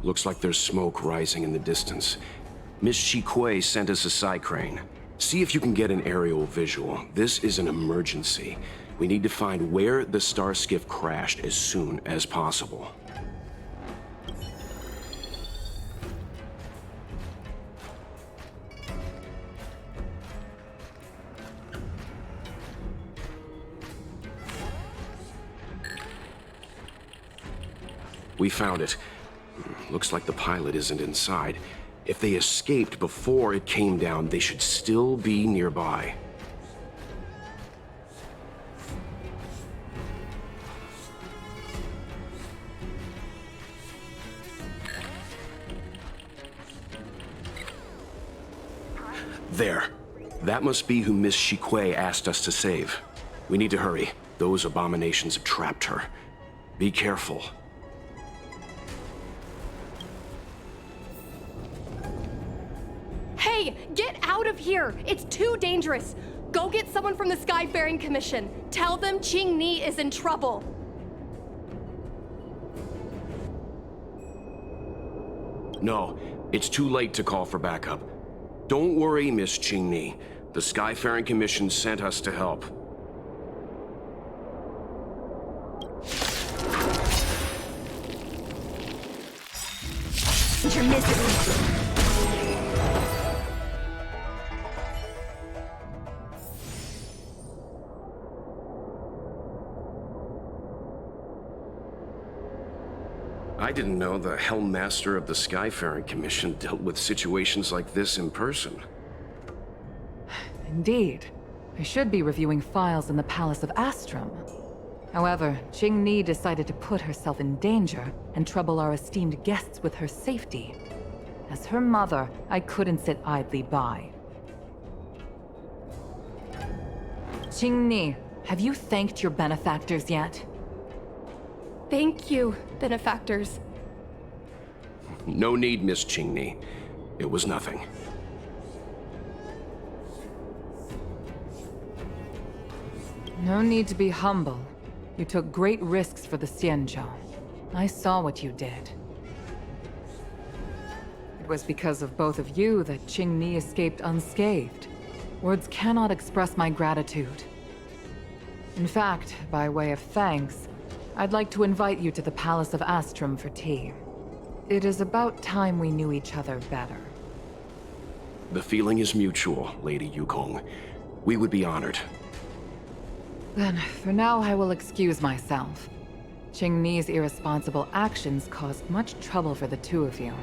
Looks like there's smoke rising in the distance. Miss Chikwe sent us a side crane. See if you can get an aerial visual. This is an emergency. We need to find where the star skiff crashed as soon as possible. We found it. Looks like the pilot isn't inside. If they escaped before it came down, they should still be nearby. There. That must be who Miss Chikwe asked us to save. We need to hurry. Those abominations have trapped her. Be careful. Hey, get out of here! It's too dangerous! Go get someone from the Skyfaring Commission. Tell them Ching Ni is in trouble. No, it's too late to call for backup. Don't worry, Miss Ching Ni. The Skyfaring Commission sent us to help. Your misery. I didn't know the Helm Master of the Skyfaring Commission dealt with situations like this in person. Indeed. I should be reviewing files in the Palace of Astrum. However, Ching Ni decided to put herself in danger and trouble our esteemed guests with her safety. As her mother, I couldn't sit idly by. Ching Ni, have you thanked your benefactors yet? Thank you, benefactors. No need, Miss Ching Ni. It was nothing. No need to be humble. You took great risks for the Xianzhou. I saw what you did. It was because of both of you that Ching Ni escaped unscathed. Words cannot express my gratitude. In fact, by way of thanks, I'd like to invite you to the Palace of Astrum for tea. It is about time we knew each other better. The feeling is mutual, Lady Yukong. We would be honored. Then, for now, I will excuse myself. Ching Ni's irresponsible actions caused much trouble for the two of you.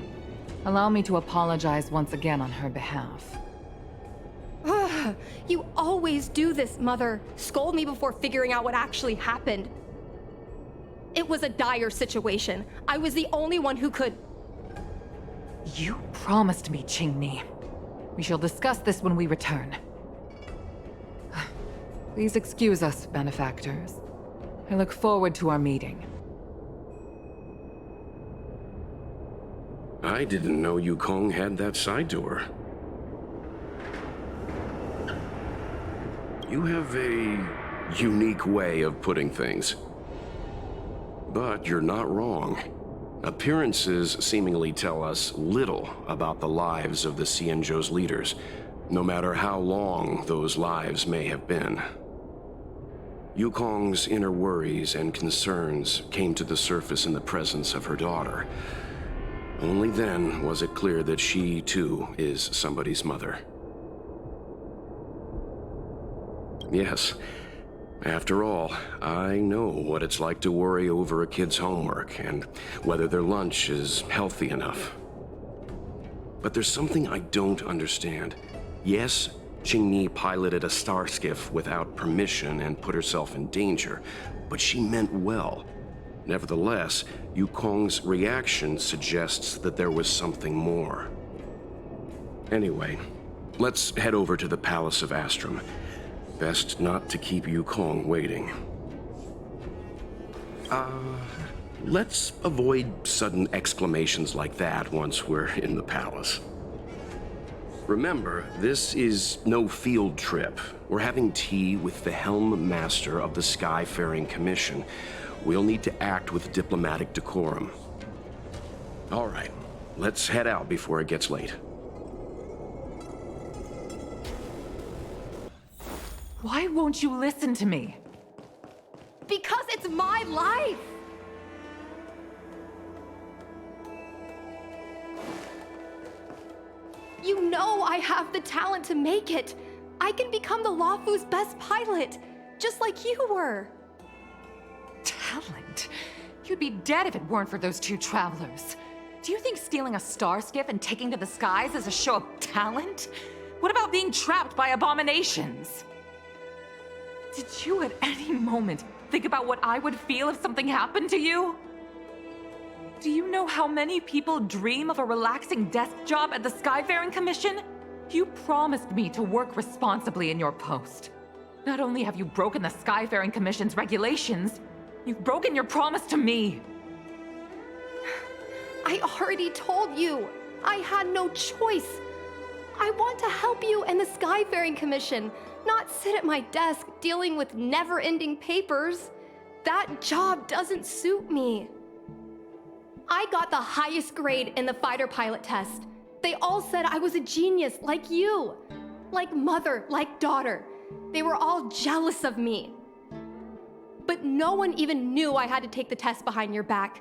Allow me to apologize once again on her behalf. Ugh, you always do this, Mother. Scold me before figuring out what actually happened. It was a dire situation. I was the only one who could... You promised me, Ching Ni. We shall discuss this when we return. Please excuse us, benefactors. I look forward to our meeting. I didn't know Yukong had that side to her. You have a unique way of putting things. But you're not wrong. Appearances seemingly tell us little about the lives of the Xianzhou's leaders, no matter how long those lives may have been. Yukong's inner worries and concerns came to the surface in the presence of her daughter. Only then was it clear that she, too, is somebody's mother. Yes. After all, I know what it's like to worry over a kid's homework and whether their lunch is healthy enough. But there's something I don't understand. Yes, Ching Ni piloted a star skiff without permission and put herself in danger, but she meant well. Nevertheless, Yukong's reaction suggests that there was something more. Anyway, let's head over to the Palace of Astrum. Best not to keep Yukong waiting. Let's avoid sudden exclamations like that once we're in the palace. Remember, this is no field trip. We're having tea with the Helm Master of the Skyfaring Commission. We'll need to act with diplomatic decorum. All right, let's head out before it gets late. Why won't you listen to me? Because it's my life! You know I have the talent to make it. I can become the Luofu's best pilot, just like you were. Talent? You'd be dead if it weren't for those two travelers. Do you think stealing a star skiff and taking to the skies is a show of talent? What about being trapped by abominations? Did you at any moment think about what I would feel if something happened to you? Do you know how many people dream of a relaxing desk job at the Skyfaring Commission? You promised me to work responsibly in your post. Not only have you broken the Skyfaring Commission's regulations, you've broken your promise to me. I already told you. I had no choice. I want to help you and the Skyfaring Commission, not sit at my desk dealing with never-ending papers. That job doesn't suit me. I got the highest grade in the fighter pilot test. They all said I was a genius, like you. Like mother, like daughter. They were all jealous of me. But no one even knew I had to take the test behind your back.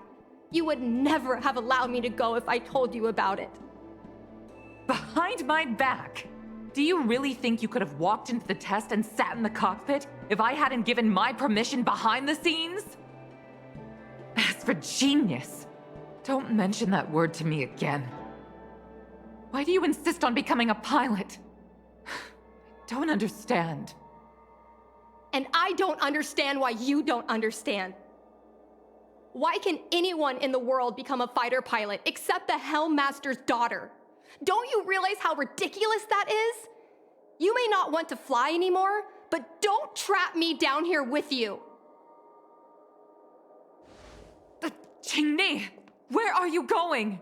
You would never have allowed me to go if I told you about it. Behind my back? Do you really think you could have walked into the test and sat in the cockpit if I hadn't given my permission behind the scenes? As for genius, don't mention that word to me again. Why do you insist on becoming a pilot? I don't understand. And I don't understand why you don't understand. Why can anyone in the world become a fighter pilot except the Helmmaster's daughter? Don't you realize how ridiculous that is? You may not want to fly anymore, but don't trap me down here with you. Qingni, where are you going?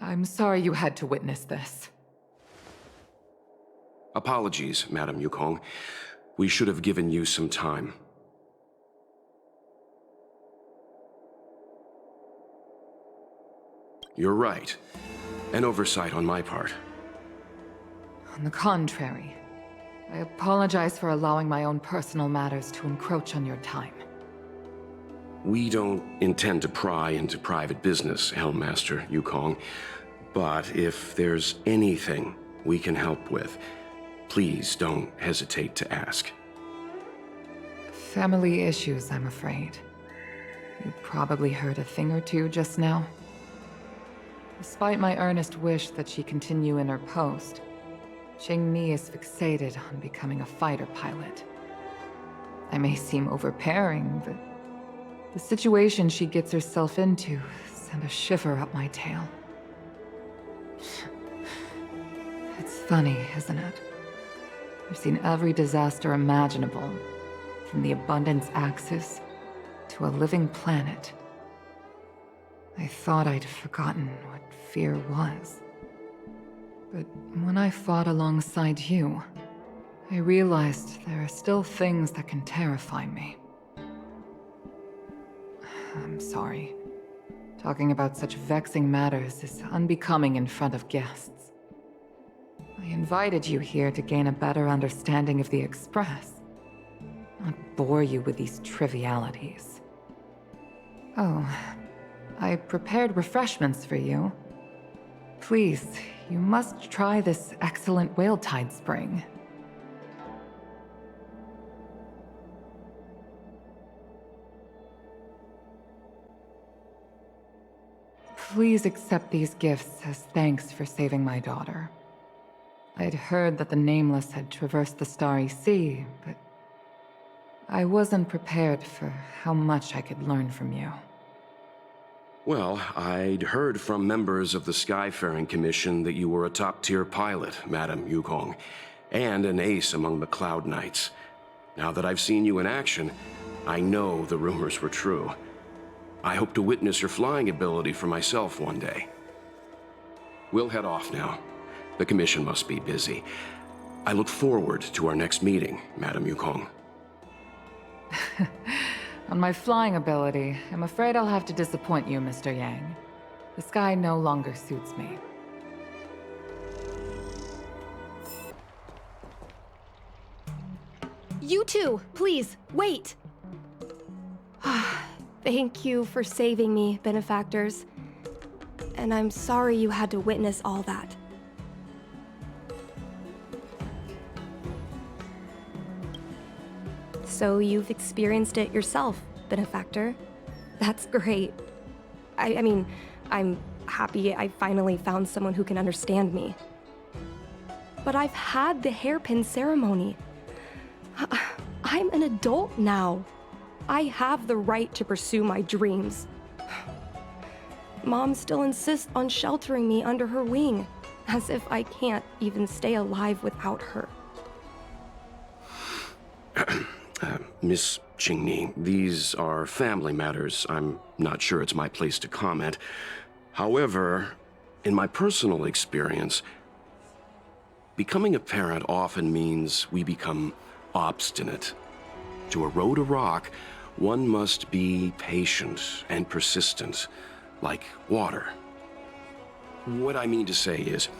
I'm sorry you had to witness this. Apologies, Madam Yukong. We should have given you some time. You're right. An oversight on my part. On the contrary, I apologize for allowing my own personal matters to encroach on your time. We don't intend to pry into private business, Helmmaster Yukong. But if there's anything we can help with, please don't hesitate to ask. Family issues, I'm afraid. You probably heard a thing or two just now. Despite my earnest wish that she continue in her post, Qingni is fixated on becoming a fighter pilot. I may seem overbearing, but the situation she gets herself into sent a shiver up my tail. It's funny, isn't it? I've seen every disaster imaginable, from the abundance axis to a living planet. I thought I'd forgotten what fear was. But when I fought alongside you, I realized there are still things that can terrify me. I'm sorry. Talking about such vexing matters is unbecoming in front of guests. I invited you here to gain a better understanding of the Express, not bore you with these trivialities. Oh, I prepared refreshments for you. Please, you must try this excellent whale-tide spring. Please accept these gifts as thanks for saving my daughter. I'd heard that the Nameless had traversed the Starry Sea, but I wasn't prepared for how much I could learn from you. Well, I'd heard from members of the Skyfaring Commission that you were a top-tier pilot, Madam Yukong, and an ace among the Cloud Knights. Now that I've seen you in action, I know the rumors were true. I hope to witness your flying ability for myself one day. We'll head off now. The Commission must be busy. I look forward to our next meeting, Madam Yukong. On my flying ability, I'm afraid I'll have to disappoint you, Mr. Yang. The sky no longer suits me. You two, please, wait! Thank you for saving me, benefactors. And I'm sorry you had to witness all that. So you've experienced it yourself, benefactor. That's great. I mean, I'm happy I finally found someone who can understand me. But I've had the hairpin ceremony. I'm an adult now. I have the right to pursue my dreams. Mom still insists on sheltering me under her wing, as if I can't even stay alive without her. Miss Qingni, these are family matters. I'm not sure it's my place to comment. However, in my personal experience, becoming a parent often means we become obstinate. To erode a rock, one must be patient and persistent, like water. What I mean to say is,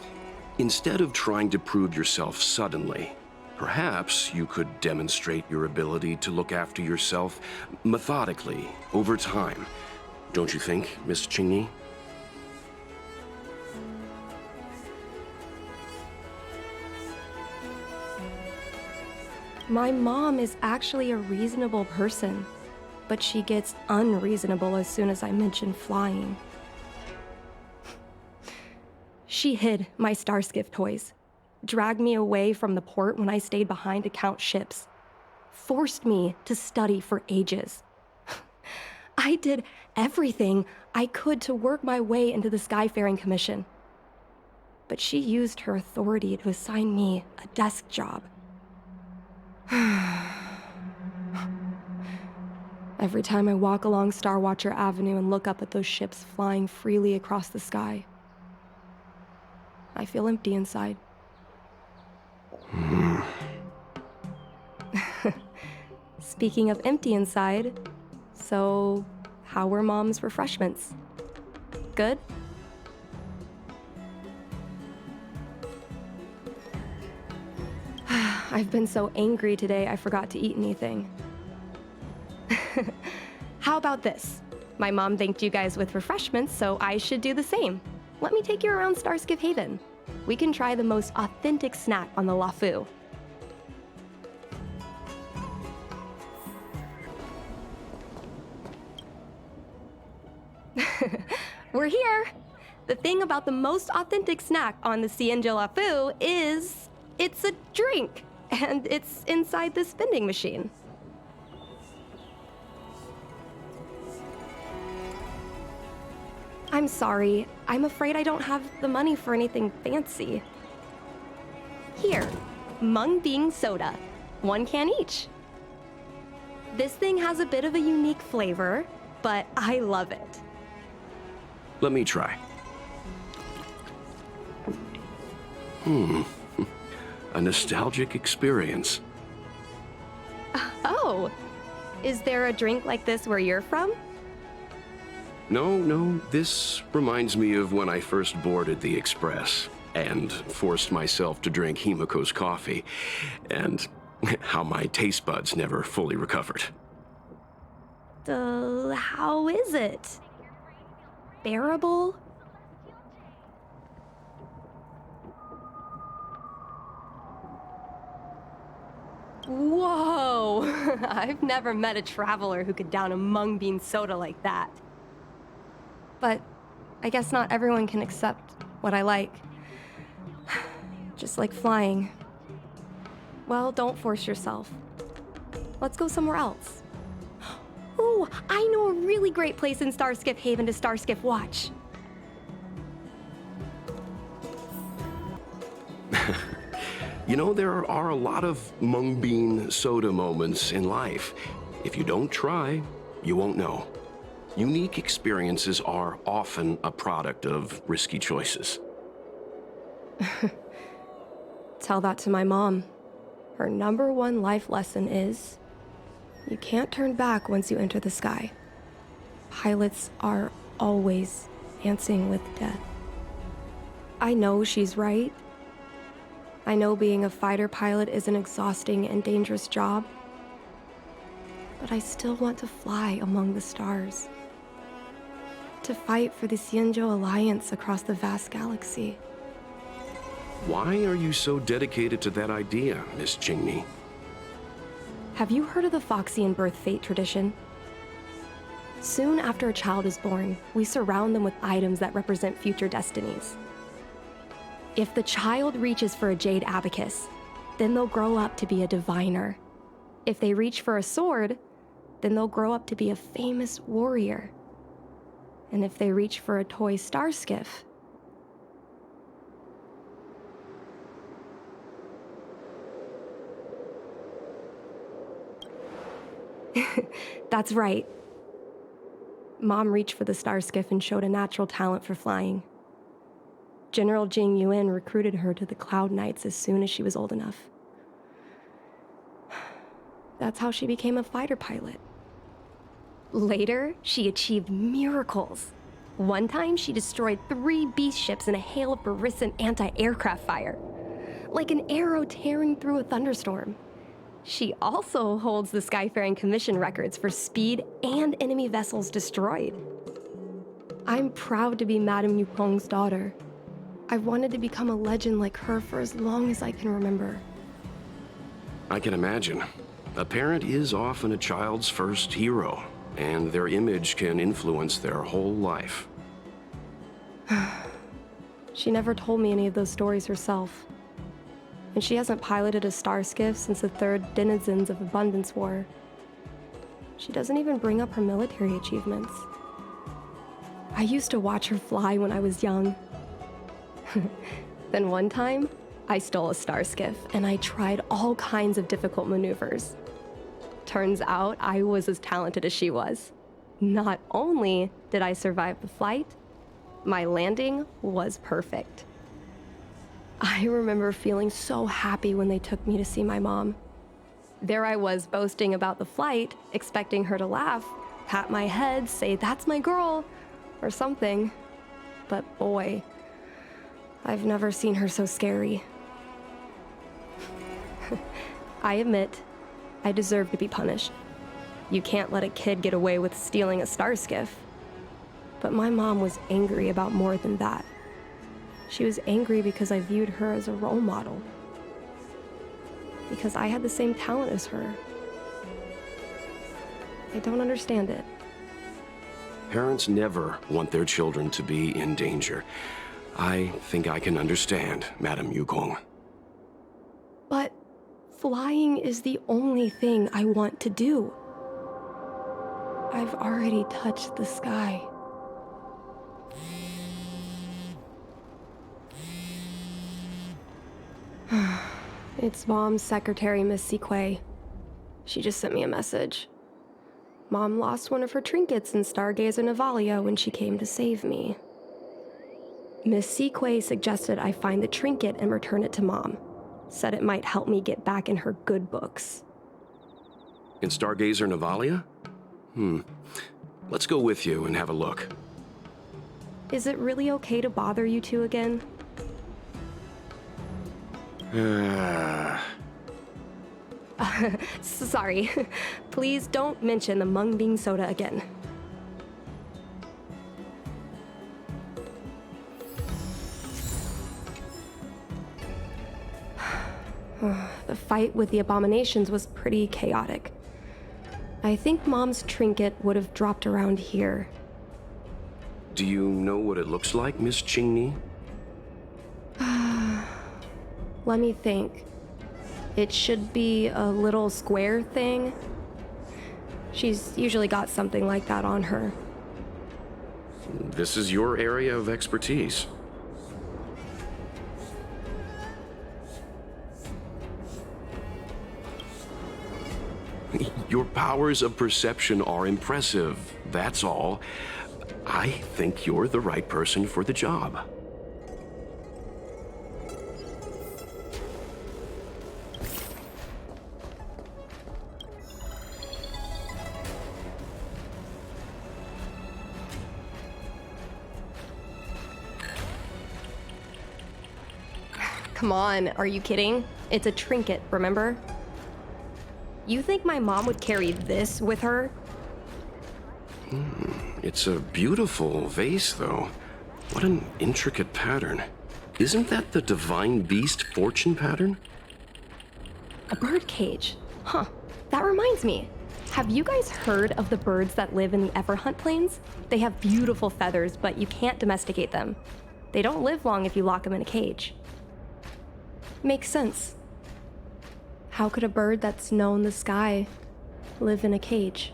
instead of trying to prove yourself suddenly, perhaps you could demonstrate your ability to look after yourself methodically over time. Don't you think, Miss Qingni? My mom is actually a reasonable person, but she gets unreasonable as soon as I mention flying. She hid my Starskiff toys, dragged me away from the port when I stayed behind to count ships, forced me to study for ages. I did everything I could to work my way into the Skyfaring Commission. But she used her authority to assign me a desk job. Every time I walk along Star Watcher Avenue and look up at those ships flying freely across the sky, I feel empty inside. Speaking of empty inside, so how were Mom's refreshments? Good? I've been so angry today I forgot to eat anything. How about this? My mom thanked you guys with refreshments, so I should do the same. Let me take you around Starskiff Haven. We can try the most authentic snack on the Lafu. We're here! The thing about the most authentic snack on the Cienja Lafu is it's a drink, and it's inside this vending machine. I'm sorry. I'm afraid I don't have the money for anything fancy. Here, Mung Bean Soda. 1 can each. This thing has a bit of a unique flavor, but I love it. Let me try. A nostalgic experience. Oh, is there a drink like this where you're from? No, this reminds me of when I first boarded the Express and forced myself to drink Himiko's coffee, and how my taste buds never fully recovered. How is it? Bearable? Whoa! I've never met a traveler who could down a mung bean soda like that. But I guess not everyone can accept what I like. Just like flying. Well, don't force yourself. Let's go somewhere else. Ooh, I know a really great place in Starskiff Haven to Starskiff watch. You know, there are a lot of mung bean soda moments in life. If you don't try, you won't know. Unique experiences are often a product of risky choices. Tell that to my mom. Her #1 life lesson is, you can't turn back once you enter the sky. Pilots are always dancing with death. I know she's right. I know being a fighter pilot is an exhausting and dangerous job. But I still want to fly among the stars. To fight for the Xianzhou Alliance across the vast galaxy. Why are you so dedicated to that idea, Miss Qingni? Have you heard of the Foxian birth fate tradition? Soon after a child is born, we surround them with items that represent future destinies. If the child reaches for a jade abacus, then they'll grow up to be a diviner. If they reach for a sword, then they'll grow up to be a famous warrior. And if they reach for a toy star skiff, that's right. Mom reached for the star skiff and showed a natural talent for flying. General Jing Yuan recruited her to the Cloud Knights as soon as she was old enough. That's how she became a fighter pilot. Later, she achieved miracles. One time, she destroyed 3 beast ships in a hail of Barisan anti-aircraft fire, like an arrow tearing through a thunderstorm. She also holds the Skyfaring Commission records for speed and enemy vessels destroyed. I'm proud to be Madame Yukong's daughter. I've wanted to become a legend like her for as long as I can remember. I can imagine. A parent is often a child's first hero, and their image can influence their whole life. She never told me any of those stories herself. And she hasn't piloted a star skiff since the 3rd Denizens of Abundance War. She doesn't even bring up her military achievements. I used to watch her fly when I was young. Then one time, I stole a star skiff and I tried all kinds of difficult maneuvers. Turns out I was as talented as she was. Not only did I survive the flight, my landing was perfect. I remember feeling so happy when they took me to see my mom. There I was boasting about the flight, expecting her to laugh, pat my head, say, "That's my girl," or something. But boy, I've never seen her so scary. I admit, I deserve to be punished. You can't let a kid get away with stealing a star skiff. But my mom was angry about more than that. She was angry because I viewed her as a role model. Because I had the same talent as her. I don't understand it. Parents never want their children to be in danger. I think I can understand, Madame Yukong. But flying is the only thing I want to do. I've already touched the sky. It's Mom's secretary, Miss Sequay. She just sent me a message. Mom lost one of her trinkets in Stargazer Navalia when she came to save me. Miss Sequay suggested I find the trinket and return it to Mom. Said it might help me get back in her good books. In Stargazer Navalia? Let's go with you and have a look. Is it really okay to bother you two again? Sorry. Please don't mention the mung bean soda again. The fight with the abominations was pretty chaotic. I think Mom's trinket would have dropped around here. Do you know what it looks like, Miss Qingni? Let me think. It should be a little square thing. She's usually got something like that on her. This is your area of expertise. Your powers of perception are impressive, that's all. I think you're the right person for the job. Come on, are you kidding? It's a trinket, remember? You think my mom would carry this with her? It's a beautiful vase, though. What an intricate pattern. Isn't that the divine beast fortune pattern? A bird cage. Huh. That reminds me. Have you guys heard of the birds that live in the Everhunt Plains? They have beautiful feathers, but you can't domesticate them. They don't live long if you lock them in a cage. Makes sense. How could a bird that's known the sky live in a cage?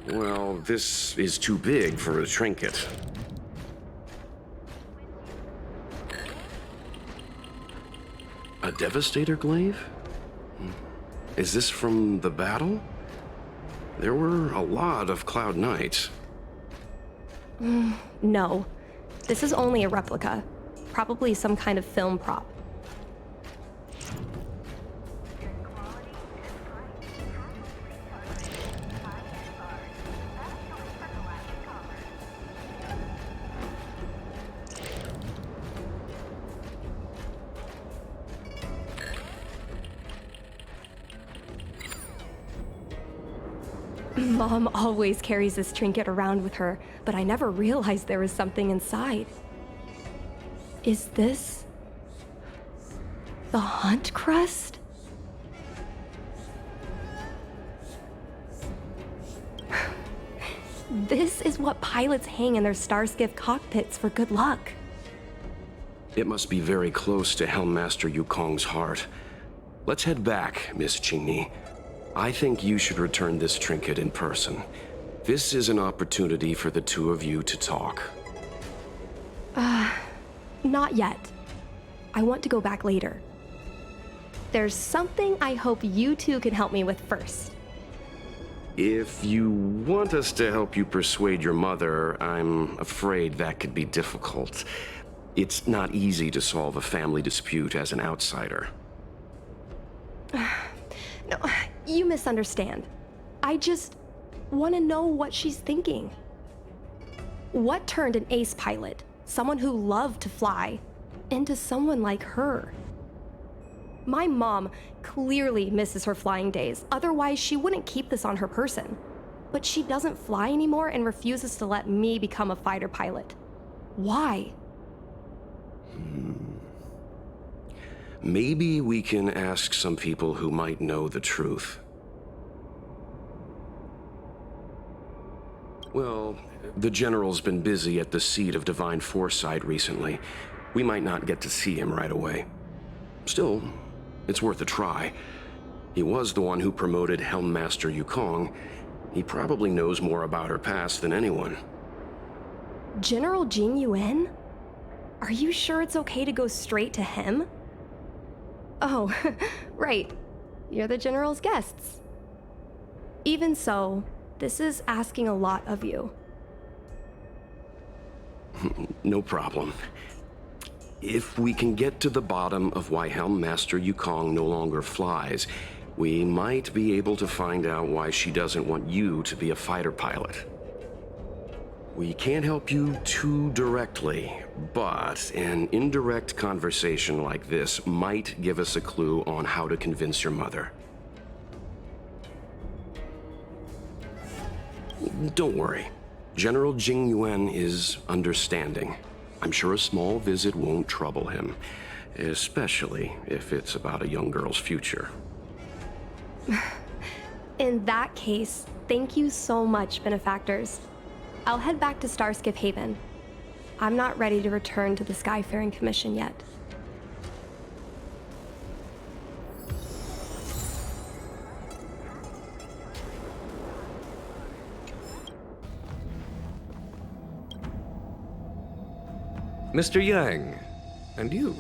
Well, this is too big for a trinket. A Devastator glaive? Is this from the battle? There were a lot of Cloud Knights. No. This is only a replica. Probably some kind of film prop. Mom always carries this trinket around with her, but I never realized there was something inside. Is this the Hunt Crest? This is what pilots hang in their Starskiff cockpits for good luck. It must be very close to Helmmaster Yukong's heart. Let's head back, Miss Qingni. I think you should return this trinket in person. This is an opportunity for the two of you to talk. Not yet. I want to go back later. There's something I hope you two can help me with first. If you want us to help you persuade your mother, I'm afraid that could be difficult. It's not easy to solve a family dispute as an outsider. No, you misunderstand. I just want to know what she's thinking. What turned an ace pilot, someone who loved to fly, into someone like her? My mom clearly misses her flying days, otherwise she wouldn't keep this on her person. But she doesn't fly anymore and refuses to let me become a fighter pilot. Why? Maybe we can ask some people who might know the truth. Well, the General's been busy at the seat of Divine Foresight recently. We might not get to see him right away. Still, it's worth a try. He was the one who promoted Helmmaster Yukong. He probably knows more about her past than anyone. General Jing Yuan? Are you sure it's okay to go straight to him? Oh, right. You're the General's guests. Even so, this is asking a lot of you. No problem. If we can get to the bottom of why Helmmaster Yukong no longer flies, we might be able to find out why she doesn't want you to be a fighter pilot. We can't help you too directly, but an indirect conversation like this might give us a clue on how to convince your mother. Don't worry. General Jing Yuan is understanding. I'm sure a small visit won't trouble him, especially if it's about a young girl's future. In that case, thank you so much, benefactors. I'll head back to Starskiff Haven. I'm not ready to return to the Skyfaring Commission yet. Mr. Yang, and you?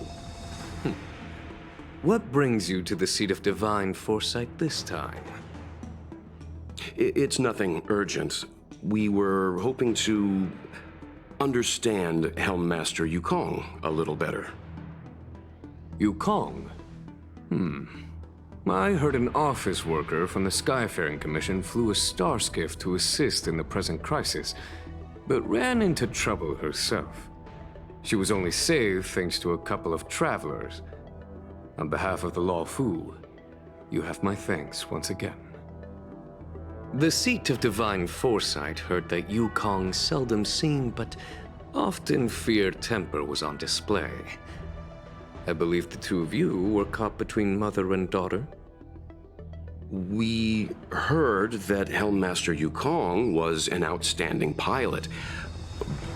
What brings you to the seat of Divine Foresight this time? It's nothing urgent. We were hoping to understand Helmmaster Yukong a little better. Yukong? I heard an office worker from the Skyfaring Commission flew a starskiff to assist in the present crisis, but ran into trouble herself. She was only saved thanks to a couple of travelers. On behalf of the Law Fu, you have my thanks once again. The seat of divine foresight heard that Yukong's seldom seen but often feared temper was on display. I believe the two of you were caught between mother and daughter. We heard that Helmmaster Yukong was an outstanding pilot,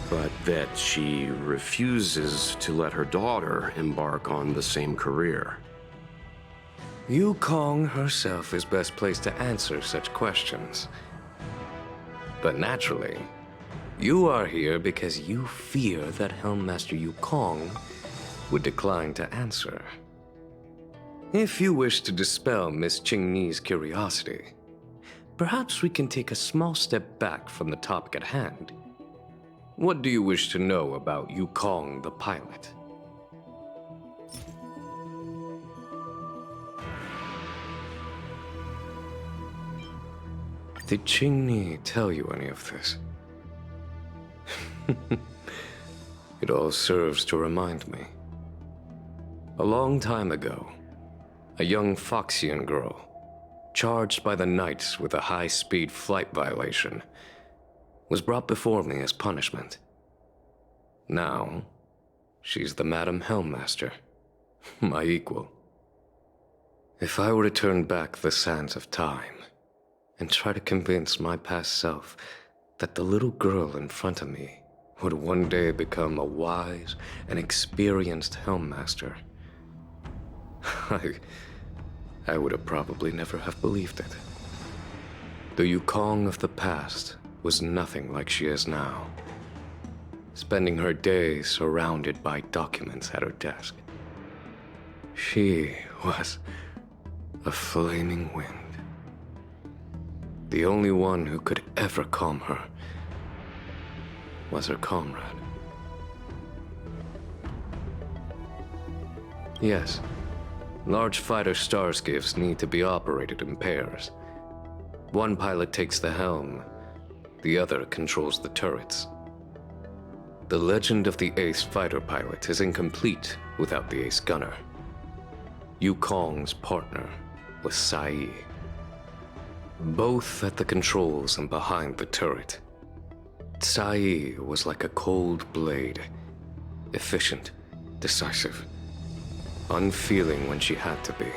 but that she refuses to let her daughter embark on the same career. Yukong herself is best placed to answer such questions. But naturally, you are here because you fear that Helmmaster Yukong would decline to answer. If you wish to dispel Miss Qingni's curiosity, perhaps we can take a small step back from the topic at hand. What do you wish to know about Yukong the pilot? Did Qingni tell you any of this? It all serves to remind me. A long time ago, a young Foxian girl, charged by the Knights with a high-speed flight violation, was brought before me as punishment. Now, she's the Madam Helmmaster, my equal. If I were to turn back the sands of time and try to convince my past self that the little girl in front of me would one day become a wise and experienced Helmmaster, I would have probably never have believed it. The Yukong of the past was nothing like she is now, spending her days surrounded by documents at her desk. She was a flaming wind. The only one who could ever calm her was her comrade. Yes, large fighter starskiffs need to be operated in pairs. One pilot takes the helm, the other controls the turrets. The legend of the ace fighter pilot is incomplete without the ace gunner. Yukong's partner was Sai. Both at the controls and behind the turret. Sai was like a cold blade, efficient, decisive, unfeeling when she had to be.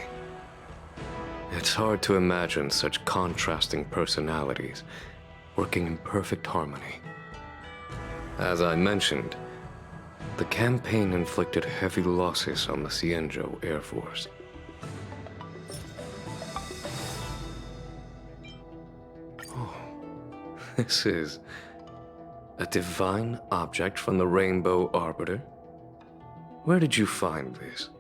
It's hard to imagine such contrasting personalities working in perfect harmony. As I mentioned, the campaign inflicted heavy losses on the Xianzhou Air Force. Oh, this is a divine object from the Rainbow Arbiter? Where did you find this?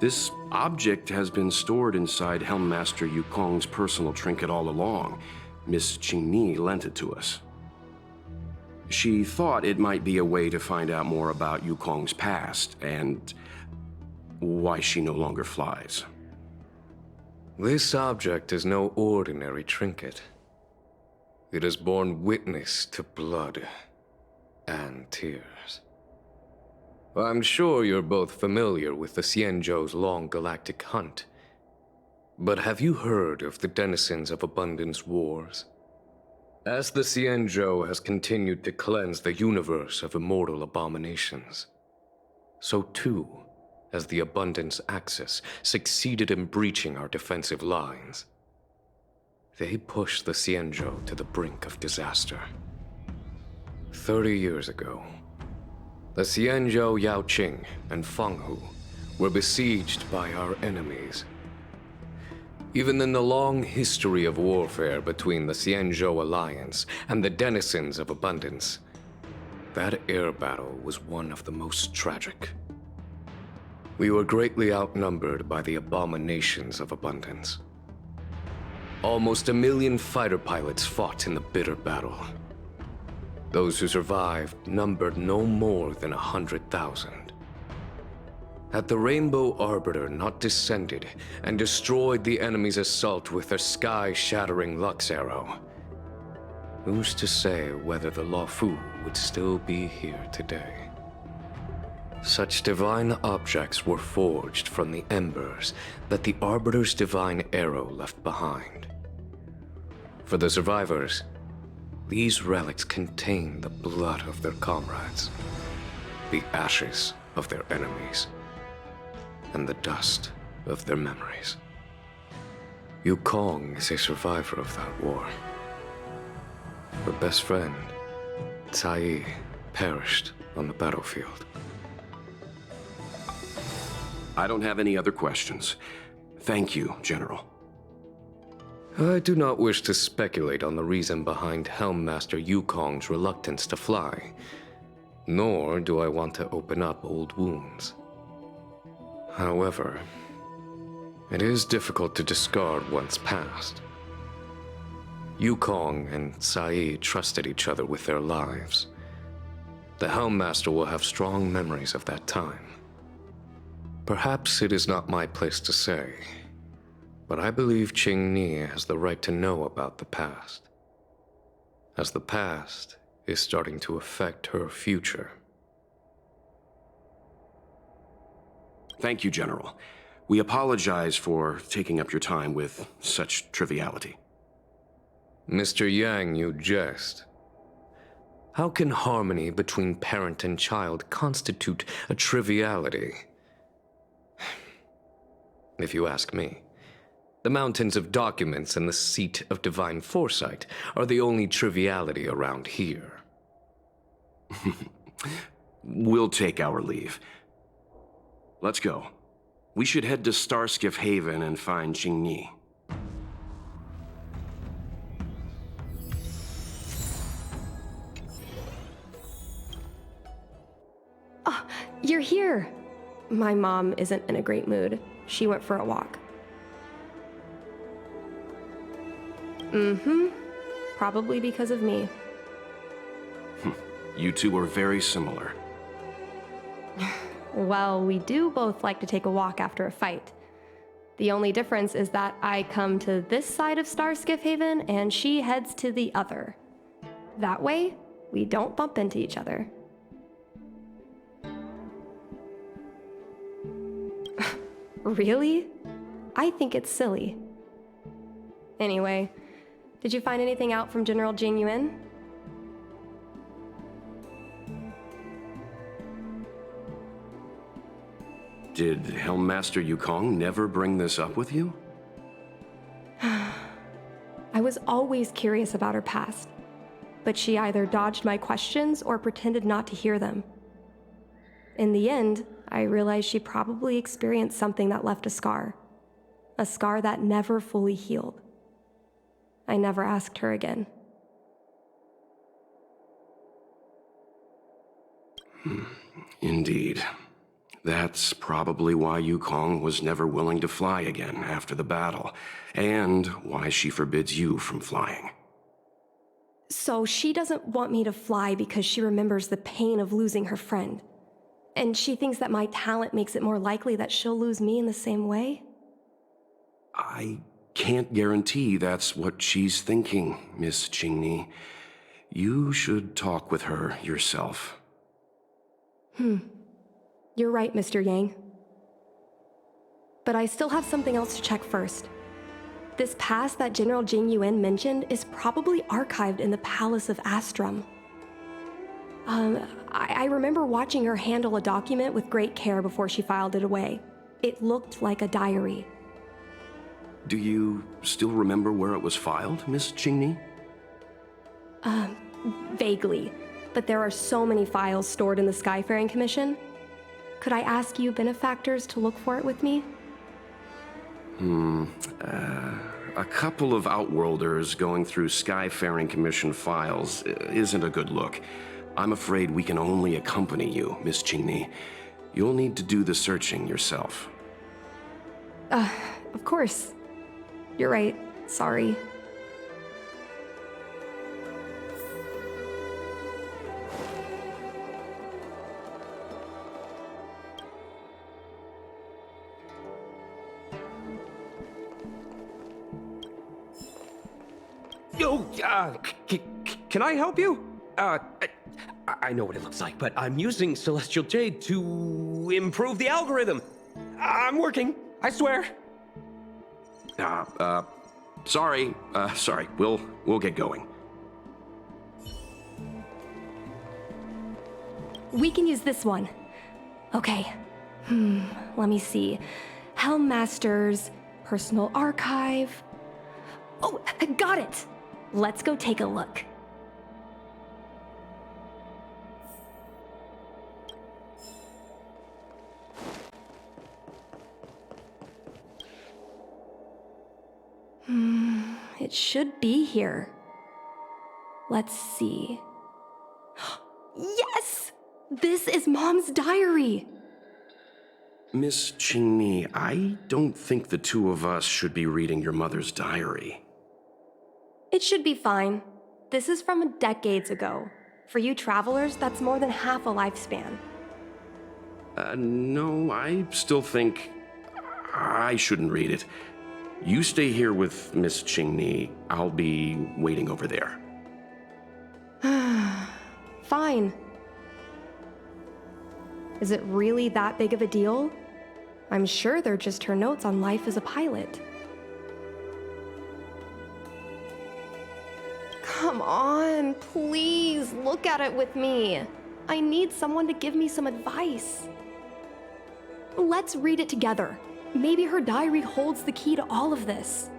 This object has been stored inside Helmmaster Yukong's personal trinket all along. Miss Qingni lent it to us. She thought it might be a way to find out more about Yukong's past and why she no longer flies. This object is no ordinary trinket. It has borne witness to blood and tears. I'm sure you're both familiar with the Xianzhou's long galactic hunt. But have you heard of the denizens of Abundance Wars? As the Xianzhou has continued to cleanse the universe of immortal abominations, so too has the Abundance Axis succeeded in breaching our defensive lines. They pushed the Xianzhou to the brink of disaster. 30 years ago, the Xianzhou Yaoqing and Fenghu were besieged by our enemies. Even in the long history of warfare between the Xianzhou Alliance and the denizens of Abundance, that air battle was one of the most tragic. We were greatly outnumbered by the abominations of Abundance. Almost 1 million fighter pilots fought in the bitter battle. Those who survived numbered no more than 100,000. Had the Rainbow Arbiter not descended and destroyed the enemy's assault with their sky-shattering Lux Arrow, who's to say whether the Luofu would still be here today? Such divine objects were forged from the embers that the Arbiter's divine arrow left behind. For the survivors, these relics contain the blood of their comrades, the ashes of their enemies, and the dust of their memories. Yukong is a survivor of that war. Her best friend, Tai, perished on the battlefield. I don't have any other questions. Thank you, General. I do not wish to speculate on the reason behind Helm Master Yukong's reluctance to fly, nor do I want to open up old wounds. However, it is difficult to discard one's past. Yukong and Sai trusted each other with their lives. The Helm Master will have strong memories of that time. Perhaps it is not my place to say, but I believe Qingni has the right to know about the past, as the past is starting to affect her future. Thank you, General. We apologize for taking up your time with such triviality. Mr. Yang, you jest. How can harmony between parent and child constitute a triviality? If you ask me, the mountains of documents and the seat of divine foresight are the only triviality around here. We'll take our leave. Let's go. We should head to Starskiff Haven and find Qingni. Oh, you're here. My mom isn't in a great mood. She went for a walk. Probably because of me. You two are very similar. Well, we do both like to take a walk after a fight. The only difference is that I come to this side of Starskiff Haven and she heads to the other. That way, we don't bump into each other. Really? I think it's silly. Anyway, did you find anything out from General Jing Yuan? Did Helmmaster Yukong never bring this up with you? I was always curious about her past, but she either dodged my questions or pretended not to hear them. In the end, I realized she probably experienced something that left a scar that never fully healed. I never asked her again. Indeed. That's probably why Yukong was never willing to fly again after the battle, and why she forbids you from flying. So she doesn't want me to fly because she remembers the pain of losing her friend. And she thinks that my talent makes it more likely that she'll lose me in the same way? I can't guarantee that's what she's thinking, Miss Qingni. You should talk with her yourself. You're right, Mr. Yang. But I still have something else to check first. This past that General Jing Yuan mentioned is probably archived in the Palace of Astrum. I remember watching her handle a document with great care before she filed it away. It looked like a diary. Do you still remember where it was filed, Miss Qingni? Vaguely, but there are so many files stored in the Skyfaring Commission. Could I ask you benefactors to look for it with me? A couple of Outworlders going through Skyfaring Commission files isn't a good look. I'm afraid we can only accompany you, Miss Qingni. You'll need to do the searching yourself. Of course. You're right. Sorry. can I help you? I know what it looks like, but I'm using Celestial Jade to improve the algorithm. I'm working, I swear. Sorry. Sorry. We'll get going. We can use this one. Okay. Let me see. Helm Master's personal archive. Oh, I got it! Let's go take a look. It should be here. Let's see. Yes! This is Mom's diary! Miss Qingni, I don't think the two of us should be reading your mother's diary. It should be fine. This is from decades ago. For you travelers, that's more than half a lifespan. No, I still think I shouldn't read it. You stay here with Miss Qingni. I'll be waiting over there. Fine. Is it really that big of a deal? I'm sure they're just her notes on life as a pilot. Come on, please, look at it with me. I need someone to give me some advice. Let's read it together. Maybe her diary holds the key to all of this.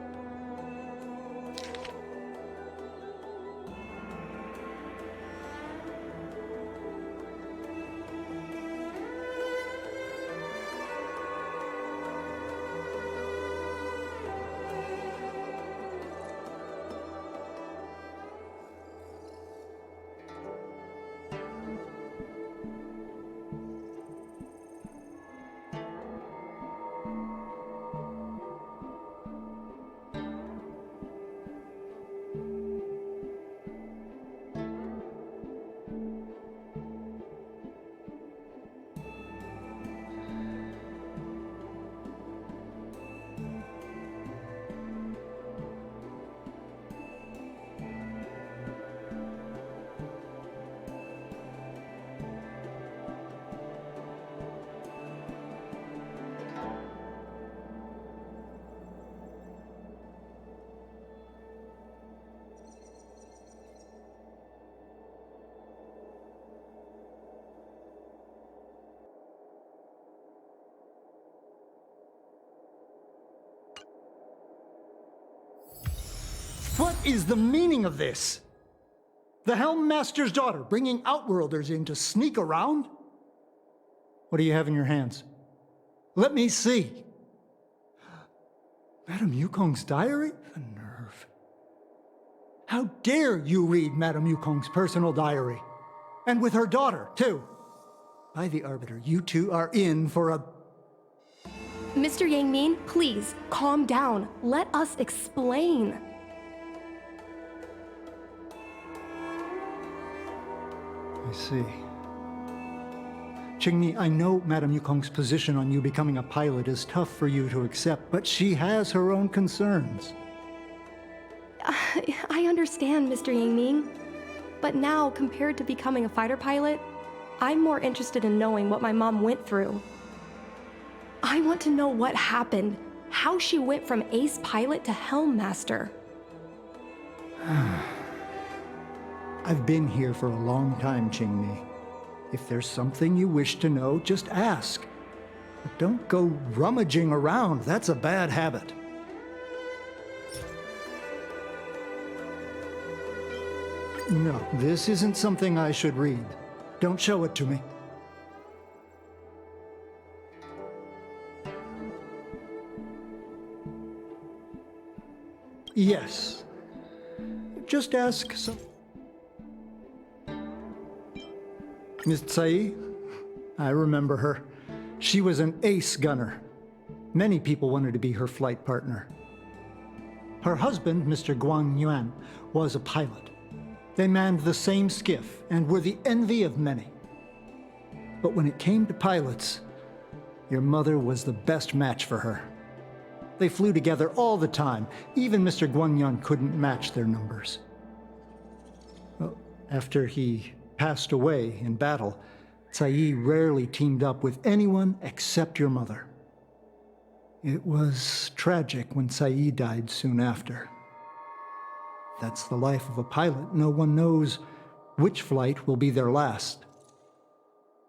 What is the meaning of this? The Helm Master's daughter bringing Outworlders in to sneak around? What do you have in your hands? Let me see. Madame Yukong's diary? The nerve. How dare you read Madame Yukong's personal diary? And with her daughter, too. By the Arbiter, you two are in for a... Mr. Yangmin, please, calm down. Let us explain. I see. Qingni, I know Madame Yukong's position on you becoming a pilot is tough for you to accept, but she has her own concerns. I understand, Mr. Yangming. But now, compared to becoming a fighter pilot, I'm more interested in knowing what my mom went through. I want to know what happened, how she went from ace pilot to Helm Master. I've been here for a long time, Qingni. If there's something you wish to know, just ask. But don't go rummaging around. That's a bad habit. No, this isn't something I should read. Don't show it to me. Yes. Just ask some... Miss Tsai? I remember her. She was an ace gunner. Many people wanted to be her flight partner. Her husband, Mr. Guang Yuan, was a pilot. They manned the same skiff and were the envy of many. But when it came to pilots, your mother was the best match for her. They flew together all the time. Even Mr. Guangyuan couldn't match their numbers. Well, After he passed away in battle, Tsai rarely teamed up with anyone except your mother. It was tragic when Tsai died soon after. That's the life of a pilot. No one knows which flight will be their last.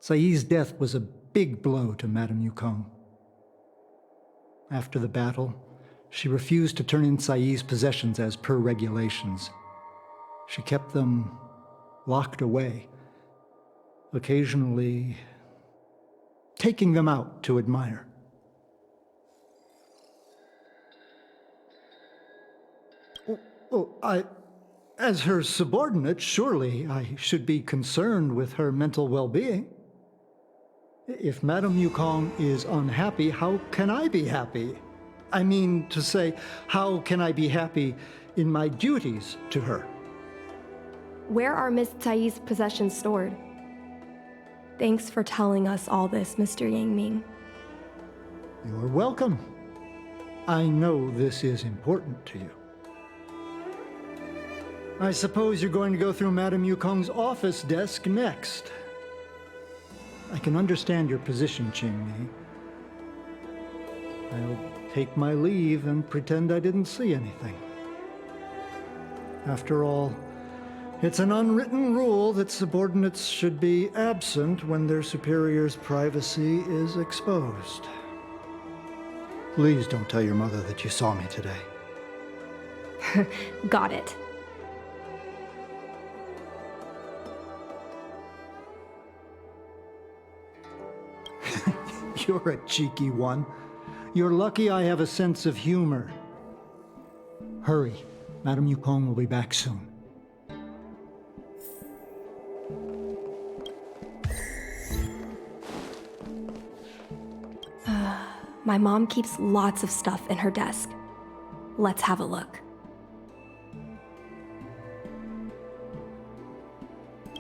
Tsai's death was a big blow to Madame Yukong. After the battle, she refused to turn in Tsai's possessions as per regulations. She kept them locked away, occasionally taking them out to admire. As her subordinate, surely I should be concerned with her mental well-being. If Madame Yukong is unhappy, how can I be happy? I mean to say, how can I be happy in my duties to her? Where are Miss Tsai's possessions stored? Thanks for telling us all this, Mr. Yangming. You're welcome. I know this is important to you. I suppose you're going to go through Madame Yukong's office desk next. I can understand your position, Qingmi. I'll take my leave and pretend I didn't see anything. After all, it's an unwritten rule that subordinates should be absent when their superior's privacy is exposed. Please don't tell your mother that you saw me today. Got it. You're a cheeky one. You're lucky I have a sense of humor. Hurry. Madame Yukong will be back soon. My mom keeps lots of stuff in her desk. Let's have a look.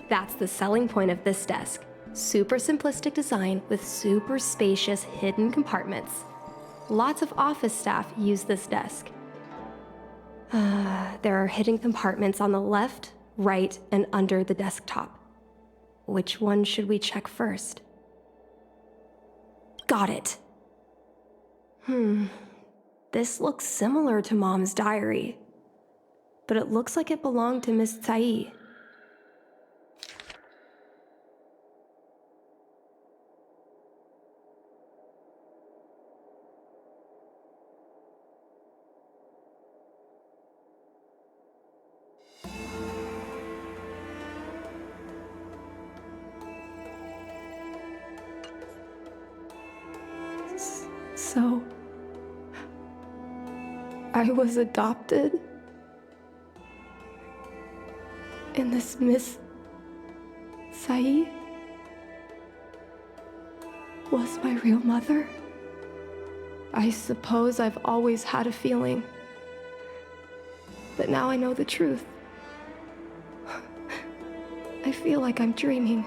That's the selling point of this desk. Super simplistic design with super spacious hidden compartments. Lots of office staff use this desk. There are hidden compartments on the left, right, and under the desktop. Which one should we check first? Got it. This looks similar to Mom's diary, but it looks like it belonged to Miss Tsai. So, I was adopted? And this Miss Tsai was my real mother? I suppose I've always had a feeling. But now I know the truth. I feel like I'm dreaming.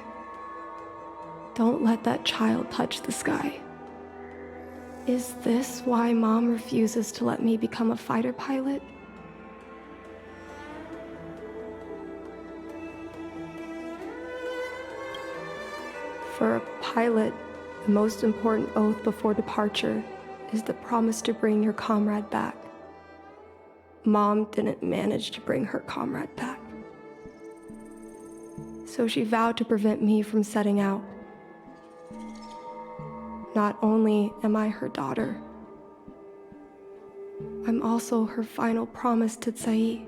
Don't let that child touch the sky. Is this why Mom refuses to let me become a fighter pilot? For a pilot, the most important oath before departure is the promise to bring your comrade back. Mom didn't manage to bring her comrade back. So she vowed to prevent me from setting out. Not only am I her daughter, I'm also her final promise to Tsai.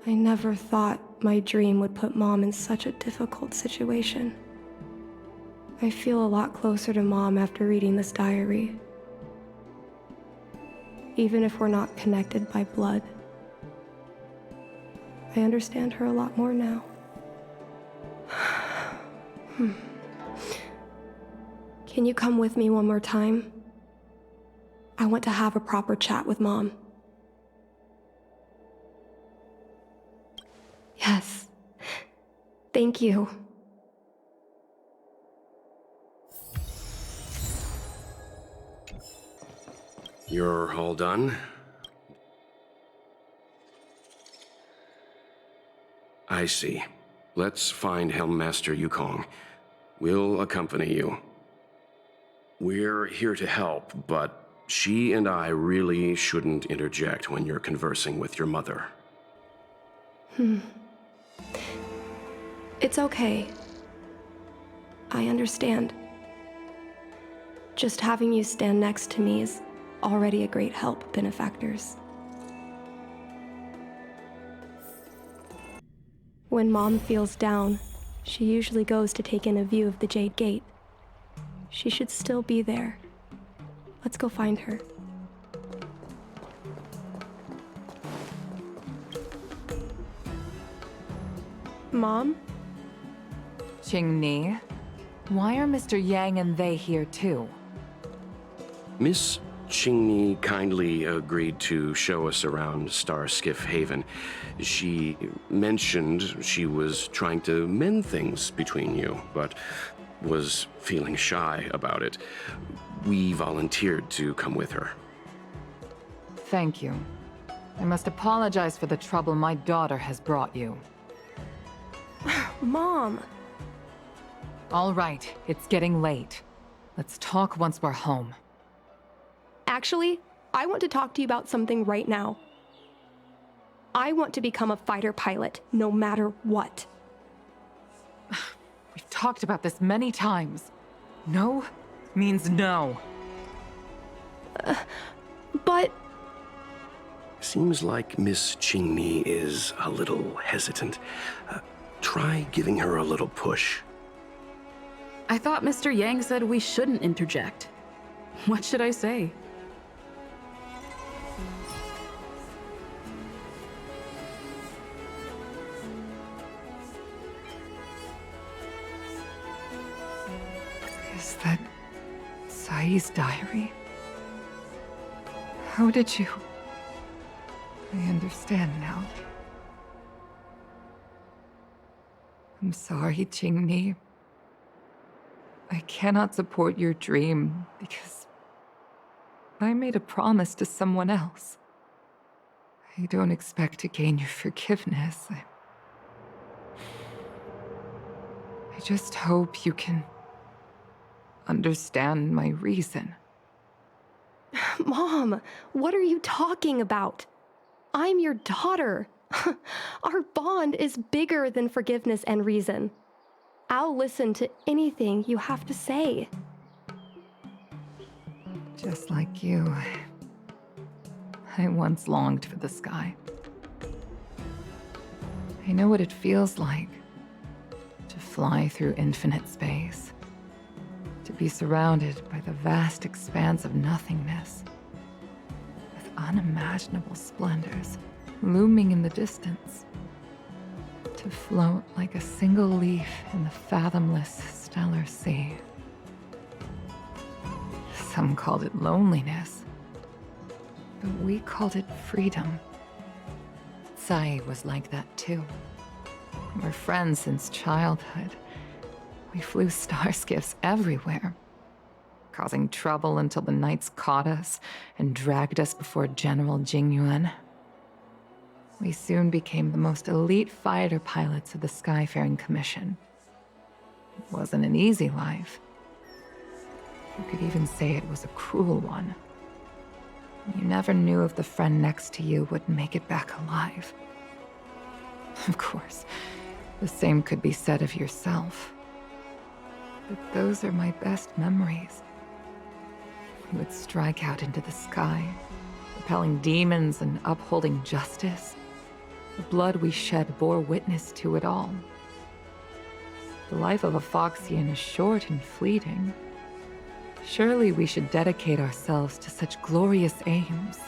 I never thought my dream would put Mom in such a difficult situation. I feel a lot closer to Mom after reading this diary. Even if we're not connected by blood, I understand her a lot more now. Can you come with me one more time? I want to have a proper chat with Mom. Yes. Thank you. You're all done? I see. Let's find Helmmaster Yukong. We'll accompany you. We're here to help, but she and I really shouldn't interject when you're conversing with your mother. It's okay. I understand. Just having you stand next to me is already a great help, benefactors. When Mom feels down, she usually goes to take in a view of the Jade Gate. She should still be there. Let's go find her. Mom? Qingni, why are Mr. Yang and they here too? Miss Qingni kindly agreed to show us around Star Skiff Haven. She mentioned she was trying to mend things between you, but was feeling shy about it. We volunteered to come with her. Thank you. I must apologize for the trouble my daughter has brought you. Mom! All right, it's getting late. Let's talk once we're home. Actually, I want to talk to you about something right now. I want to become a fighter pilot, no matter what. We've talked about this many times. No means no. But... Seems like Miss Qingni is a little hesitant. Try giving her a little push. I thought Mr. Yang said we shouldn't interject. What should I say? Is that Sai's diary? How did you... I understand now. I'm sorry, Qingni. I cannot support your dream because I made a promise to someone else. I don't expect to gain your forgiveness. I just hope you can understand my reason. Mom, what are you talking about? I'm your daughter. Our bond is bigger than forgiveness and reason. I'll listen to anything you have to say. Just like you, I once longed for the sky. I know what it feels like to fly through infinite space, to be surrounded by the vast expanse of nothingness, with unimaginable splendors looming in the distance, to float like a single leaf in the fathomless stellar sea. Some called it loneliness, but we called it freedom. Sai was like that too. We're friends since childhood. We flew star skiffs everywhere, causing trouble until the knights caught us and dragged us before General Jingyuan. We soon became the most elite fighter pilots of the Skyfaring Commission. It wasn't an easy life. You could even say it was a cruel one. You never knew if the friend next to you would make it back alive. Of course, the same could be said of yourself. But those are my best memories. We would strike out into the sky, repelling demons and upholding justice. The blood we shed bore witness to it all. The life of a Foxian is short and fleeting. Surely we should dedicate ourselves to such glorious aims.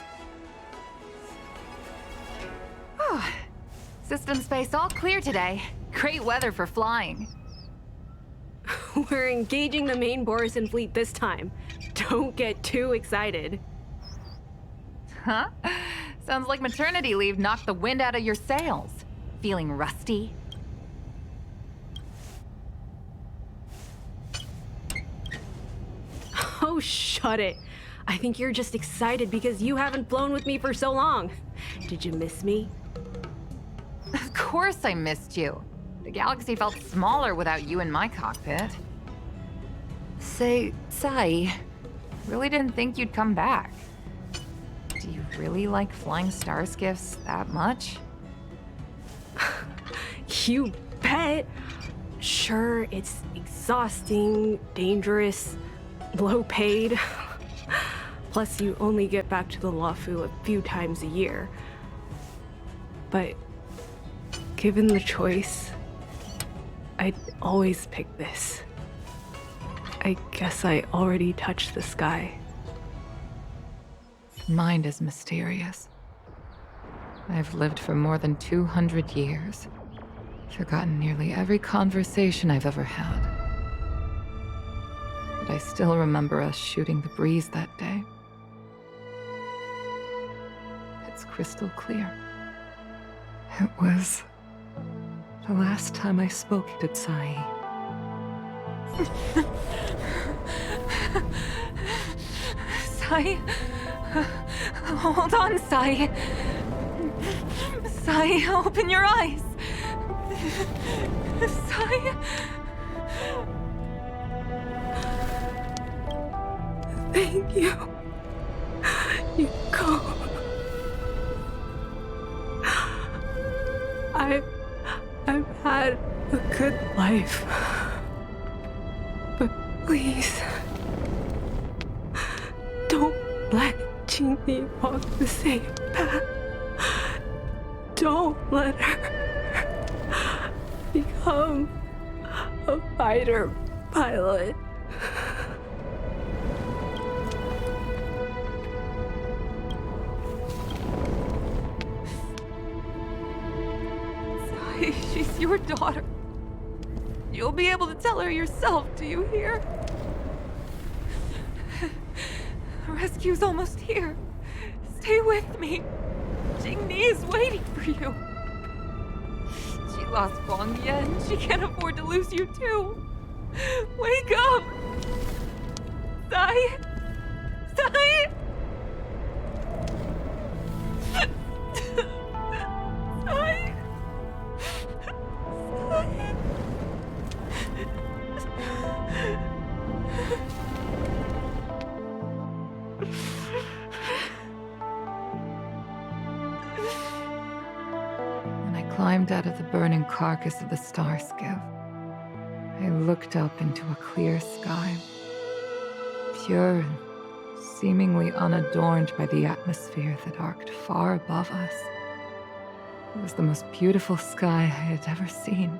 Oh, system space all clear today. Great weather for flying. We're engaging the main Borison fleet this time. Don't get too excited. Huh? Sounds like maternity leave knocked the wind out of your sails. Feeling rusty? Oh, shut it. I think you're just excited because you haven't flown with me for so long. Did you miss me? Of course I missed you. The galaxy felt smaller without you in my cockpit. Say, Sai, really didn't think you'd come back. Do you really like flying star skiffs that much? You bet. Sure, it's exhausting, dangerous, low paid. Plus, you only get back to the Luofu a few times a year. But given the choice, I'd always pick this. I guess I already touched the sky. Mind is mysterious. I've lived for more than 200 years. Forgotten nearly every conversation I've ever had. But I still remember us shooting the breeze that day. It's crystal clear. It was the last time I spoke to Sai. Sai? Hold on, Sai. Sai, open your eyes. Sai? Thank you. Yukong. I've had a good life. But please, don't let Qingli walk the same path. Don't let her become a fighter pilot. Sai, she's your daughter. You'll be able to tell her yourself, do you hear? The rescue's almost here. Stay with me. Jingni is waiting for you. She lost Guangyan. She can't afford to lose you too. Wake up! Sai? Sai? Sai? Sai? When I climbed out of the burning carcass of the star skiff, I looked up into a clear sky, pure and seemingly unadorned by the atmosphere that arced far above us. It was the most beautiful sky I had ever seen,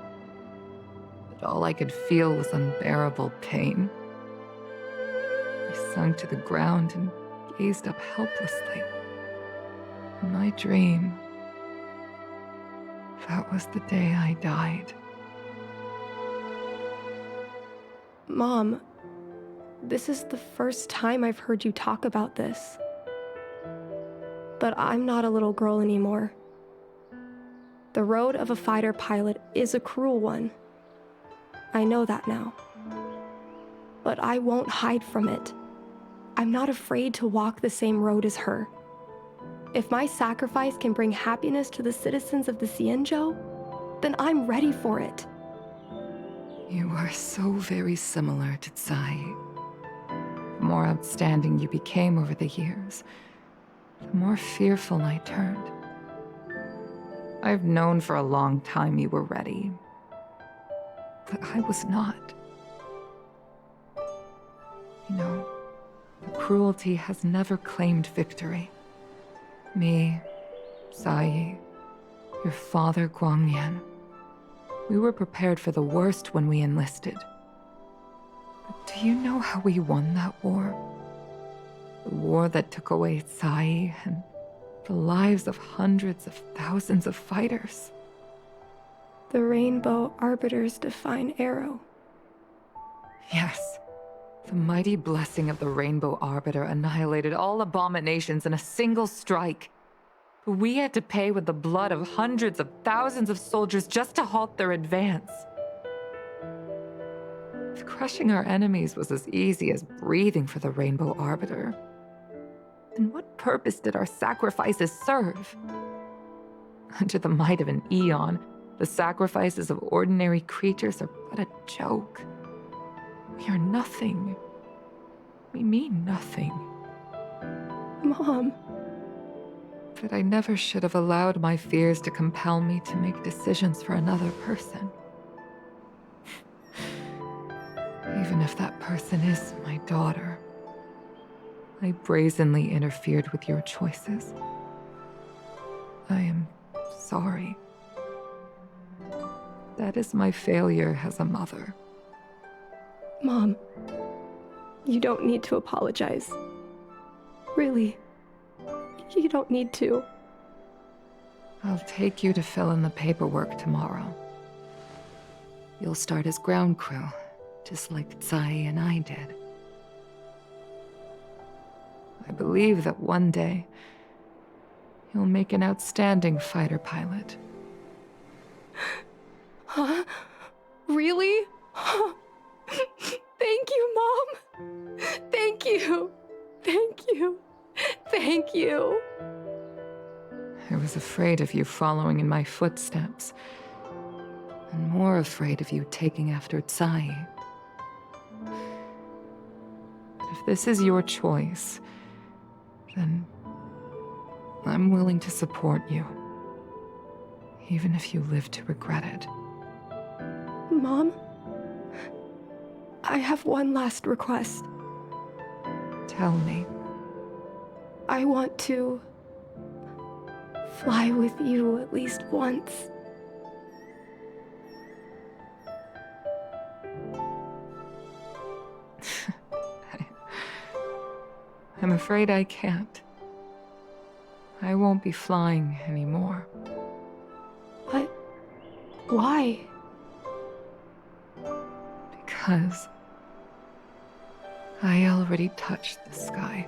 but all I could feel was unbearable pain. I sunk to the ground and gazed up helplessly. In my dream, that was the day I died. Mom, this is the first time I've heard you talk about this. But I'm not a little girl anymore. The road of a fighter pilot is a cruel one. I know that now. But I won't hide from it. I'm not afraid to walk the same road as her. If my sacrifice can bring happiness to the citizens of the Xianzhou, then I'm ready for it. You are so very similar to Tsai. The more outstanding you became over the years, the more fearful I turned. I've known for a long time you were ready, but I was not. You know, the cruelty has never claimed victory. Me, Sai, your father Guangyan, we were prepared for the worst when we enlisted. But do you know how we won that war? The war that took away Tsai and the lives of hundreds of thousands of fighters. The Rainbow Arbiter's divine arrow. Yes. The mighty blessing of the Rainbow Arbiter annihilated all abominations in a single strike. But we had to pay with the blood of hundreds of thousands of soldiers just to halt their advance. If crushing our enemies was as easy as breathing for the Rainbow Arbiter, then what purpose did our sacrifices serve? Under the might of an eon, The sacrifices of ordinary creatures are but a joke. We are nothing. We mean nothing. Mom. But I never should have allowed my fears to compel me to make decisions for another person. Even if that person is my daughter. I brazenly interfered with your choices. I am sorry. That is my failure as a mother. Mom, you don't need to apologize. Really. You don't need to. I'll take you to fill in the paperwork tomorrow. You'll start as ground crew, just like Tsai and I did. I believe that one day, you'll make an outstanding fighter pilot. Huh? Really? Thank you, Mom. Thank you. Thank you. Thank you. I was afraid of you following in my footsteps, and more afraid of you taking after Tsai. But if this is your choice, then I'm willing to support you, even if you live to regret it. Mom, I have one last request. Tell me. I want to fly with you at least once. I'm afraid I can't. I won't be flying anymore. But why? Because I already touched the sky.